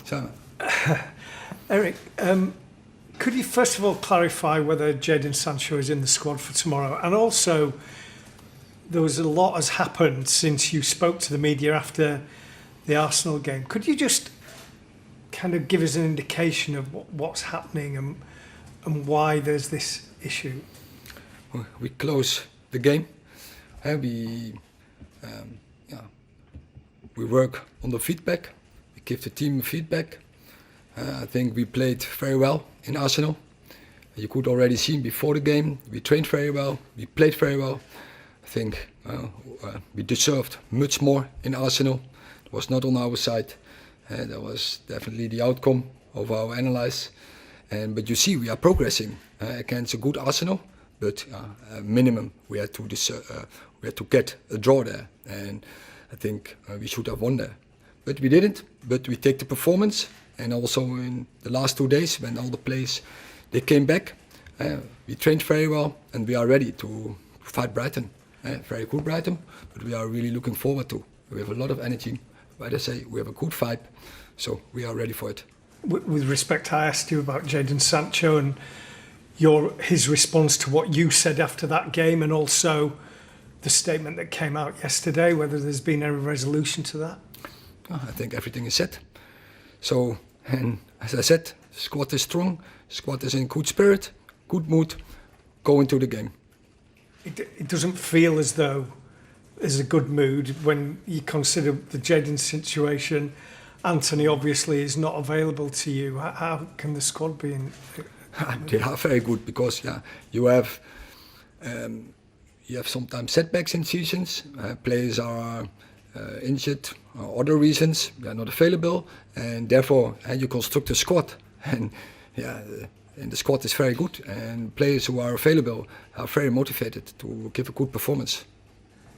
So, Erik, could you first of all clarify whether Jadon Sancho is in the squad for tomorrow? And also, there was a lot has happened since you spoke to the media after the Arsenal game. Could you just kind of give us an indication of what's happening and why there's this issue? we close the game. We work on the feedback. We give the team feedback. I think we played very well in Arsenal. You could already see before the game, we trained very well, we played very well. I think we deserved much more in Arsenal. It was not on our side. That was definitely the outcome of our analysis. But you see, we are progressing against a good Arsenal. But minimum, we had to get a draw there, and I think we should have won there. But we didn't. But we take the performance, and also in the last 2 days when all the players they came back, we trained very well, and we are ready to fight Brighton. Very good Brighton, but we are really looking forward to. We have a lot of energy. Like I say, we have a good fight, so we are ready for it. With respect, I asked you about Jadon Sancho and his response to what you said after that game, and also the statement that came out yesterday, whether there's been any resolution to that. I think everything is set. So, and as I said, squad is strong, squad is in good spirit, good mood, go into the game. It doesn't feel as though there's a good mood when you consider the Jadon situation. Anthony obviously is not available to you. How can the squad be in? They are very good because you have sometimes setbacks in seasons. Players are injured or other reasons. They are not available, and therefore you construct a squad. And the squad is very good, and players who are available are very motivated to give a good performance.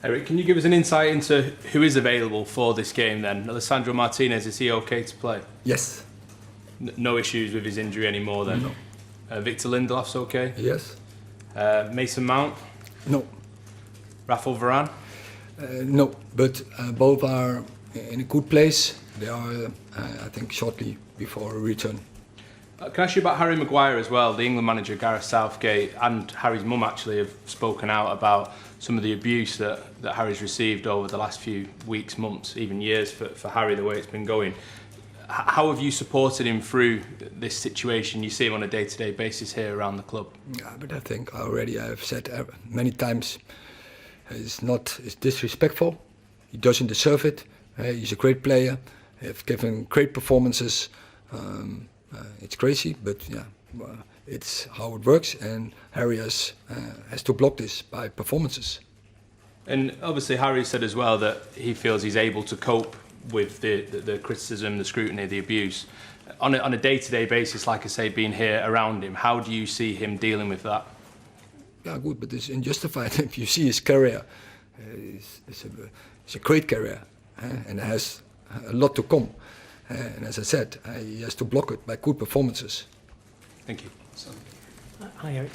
Erik, can you give us an insight into who is available for this game then? Alessandro Martinez, is he okay to play? Yes. No issues with his injury anymore then? No. Victor Lindelof's okay? Yes. Mason Mount? No. Rafael Varane? No, but both are in a good place. They are, I think, shortly before a return. Can I ask you about Harry Maguire as well? The England manager Gareth Southgate and Harry's mum actually have spoken out about some of the abuse that Harry's received over the last few weeks, months, even years for Harry, the way it's been going. How have you supported him through this situation? You see him on a day-to-day basis here around the club. Yeah, but I think already I've said many times, it's disrespectful. He doesn't deserve it. He's a great player. He's given great performances. It's crazy, but it's how it works, and Harry has to block this by performances. And obviously Harry said as well that he feels he's able to cope with the criticism, the scrutiny, the abuse. On a day-to-day basis, like I say, being here around him, how do you see him dealing with that? Yeah, good, but it's unjustified. If you see his career, it's a great career, and it has a lot to come. And as I said, he has to block it by good performances. Thank you. Hi, Erik.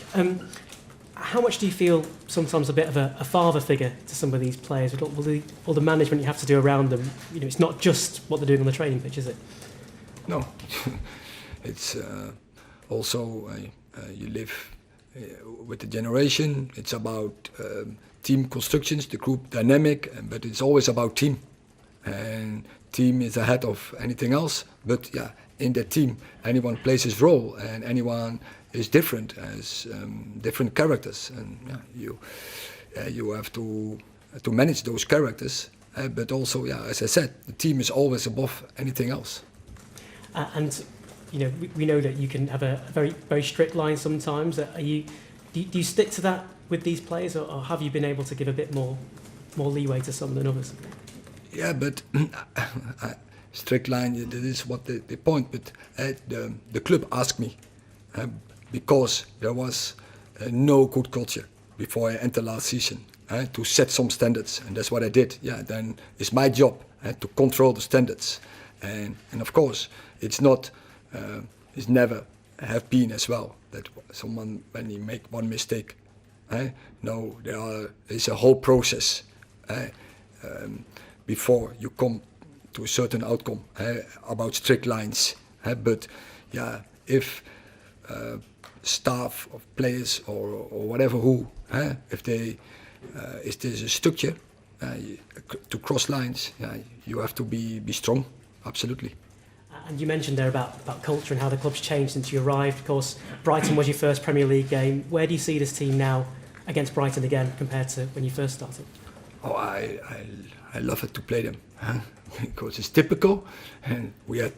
How much do you feel sometimes a bit of a father figure to some of these players? With all the management you have to do around them, it's not just what they're doing on the training pitch, is it? No, it's also you live with the generation. It's about team constructions, the group dynamic, but it's always about team. And team is ahead of anything else. But in that team, anyone plays his role, and anyone is different, has different characters, and you have to manage those characters. But also, as I said, the team is always above anything else. And we know that you can have a very, very strict line sometimes. Do you stick to that with these players, or have you been able to give a bit more leeway to some than others? Yeah, but strict line, that is what the point. But the club asked me because there was no good culture before I entered last season to set some standards, and that's what I did. Then it's my job to control the standards, and of course it's not, it's never have been as well that someone when you make one mistake. No, there is a whole process before you come to a certain outcome about strict lines. But yeah, if staff of players or whatever if there's a structure to cross lines, you have to be strong, absolutely. And you mentioned there about culture and how the club's changed since you arrived. Of course, Brighton was your first Premier League game. Where do you see this team now against Brighton again compared to when you first started? Oh, I love it to play them because it's typical, and we had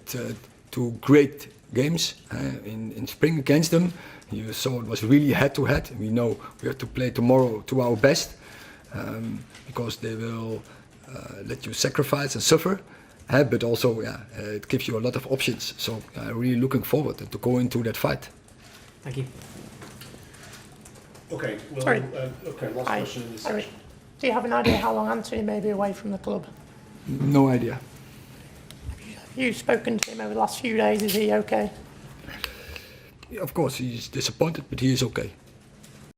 2 great games in spring against them. You saw it was really head-to-head. We know we have to play tomorrow to our best because they will let you sacrifice and suffer. But also, it gives you a lot of options. So I'm really looking forward to go into that fight. Thank you. Okay, well, Sorry. last Hi. question in this Erik, section. do you have an idea how long Anthony may be away from the club? No idea. Have you spoken to him over the last few days? Is he okay? Of course, he's disappointed, but he is okay.